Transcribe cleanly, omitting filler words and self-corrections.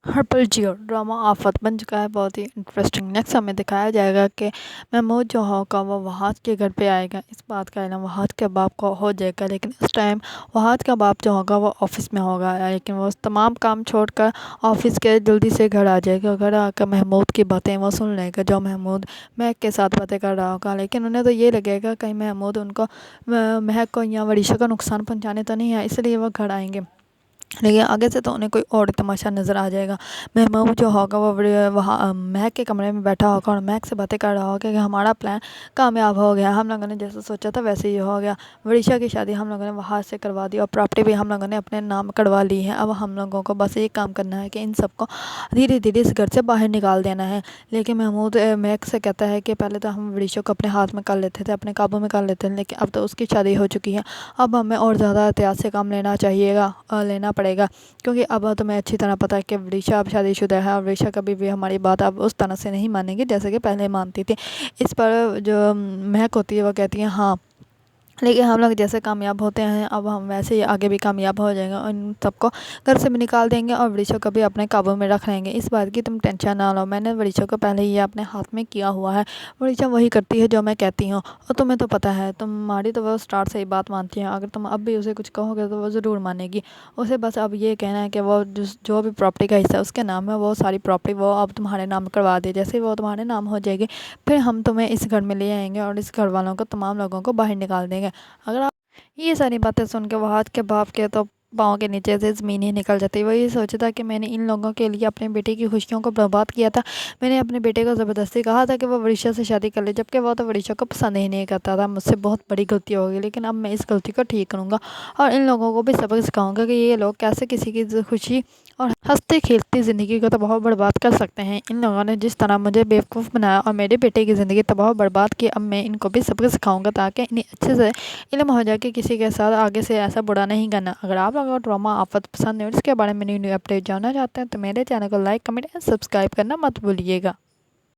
ہر پل Jio drama آفت بن چکا ہے، بہت ہی انٹرسٹنگ۔ نیکسٹ ہمیں دکھایا جائے گا کہ محمود جو ہوگا وہ وہاد کے گھر پہ آئے گا۔ اس بات کا علم وہاد کے باپ کو ہو جائے گا، لیکن اس ٹائم وہاد کا باپ جو ہوگا وہ آفس میں ہوگا، لیکن وہ تمام کام چھوڑ کر آفس کے جلدی سے گھر آ جائے گا۔ گھر آ کر محمود کی باتیں وہ سن لے گا، جو محمود مہک کے ساتھ باتیں کر رہا ہوگا، لیکن انہیں تو یہ لگے گا کہیں محمود ان کو مہک کو یا وریشا کو نقصان پہنچانے تو نہیں ہے، اس لیے وہ گھر آئیں گے۔ لیکن آگے سے تو انہیں کوئی اور تماشا نظر آ جائے گا۔ محمود جو ہوگا وہ وہاں مہک کے کمرے میں بیٹھا ہوگا اور مہک سے باتیں کر رہا ہوگا کہ ہمارا پلان کامیاب ہو گیا، ہم لوگوں نے جیسا سوچا تھا ویسے ہی ہو گیا۔ وریشا کی شادی ہم لوگوں نے وہاں سے کروا دی اور پراپرٹی بھی ہم لوگوں نے اپنے نام کروا لی ہے۔ اب ہم لوگوں کو بس ایک کام کرنا ہے کہ ان سب کو دھیرے دھیرے اس گھر سے باہر نکال دینا ہے۔ لیکن محمود مہک سے کہتا ہے کہ پہلے تو ہم وریشا کو اپنے ہاتھ میں کر لیتے تھے، اپنے قابو میں کر لیتے تھے، لیکن اب تو اس کی شادی ہو چکی ہے، اب ہمیں اور زیادہ احتیاط سے کام لینا پڑے گا، کیونکہ اب تمہیں اچھی طرح پتہ ہے کہ وریشا اب شادی شدہ ہے اور وریشا کبھی بھی ہماری بات اب اس طرح سے نہیں مانے گی جیسے کہ پہلے مانتی تھی۔ اس پر جو مہک ہوتی ہے وہ کہتی ہے ہاں، لیکن ہم لوگ جیسے کامیاب ہوتے ہیں اب ہم ویسے ہی آگے بھی کامیاب ہو جائیں گے اور ان سب کو گھر سے بھی نکال دیں گے اور وریشا کو بھی اپنے قابو میں رکھ لیں گے۔ اس بات کی تم ٹینشن نہ لو، میں نے وریشا کو پہلے ہی اپنے ہاتھ میں کیا ہوا ہے، وریشا وہی کرتی ہے جو میں کہتی ہوں، اور تمہیں تو پتہ ہے تمہاری تو وہ اسٹارٹ سے ہی بات مانتی ہے، اگر تم اب بھی اسے کچھ کہو گے تو وہ ضرور مانے گی۔ اسے بس اب یہ کہنا ہے کہ وہ جو بھی پراپرٹی کا حصہ اس کے نام ہے وہ ساری پراپرٹی وہ اب تمہارے نام کروا دے، جیسے وہ تمہارے نام ہو جائے گی پھر ہم تمہیں اس گھر میں لے آئیں گے اور اس گھر والوں کو تمام لوگوں کو باہر نکال دیں گے۔ اگر یہ ساری باتیں سن کے وہاد کے باپ کے تو پاؤں کے نیچے سے زمین ہی نکل جاتی۔ وہ یہ سوچتا کہ میں نے ان لوگوں کے لیے اپنے بیٹے کی خوشیوں کو برباد کیا تھا، میں نے اپنے بیٹے کو زبردستی کہا تھا کہ وہ وریشا سے شادی کر لے، جبکہ وہ تو وریشا کو پسند ہی نہیں کرتا تھا۔ مجھ سے بہت بڑی غلطی ہوگی، لیکن اب میں اس غلطی کو ٹھیک کروں گا اور ان لوگوں کو بھی سبق سکھاؤں گا کہ یہ لوگ کیسے کسی کی خوشی اور ہنستی کھیلتی زندگی کو تباہ و برباد کر سکتے ہیں۔ ان لوگوں نے جس طرح مجھے بیوقوف بنایا اور میرے بیٹے کی زندگی تباہ و برباد کی، اب میں ان کو بھی سبق سکھاؤں گا تاکہ انہیں اچھے سے علم ہو جائے کہ کسی کے ساتھ آگے سے ایسا برا نہیں کرنا۔ اگر آپ لوگوں کو ڈرامہ آفت پسند ہے اور اس کے بارے میں نیو اپڈیٹ جاننا چاہتے ہیں تو میرے چینل کو لائک، کمنٹ اور سبسکرائب کرنا مت بھولیے گا۔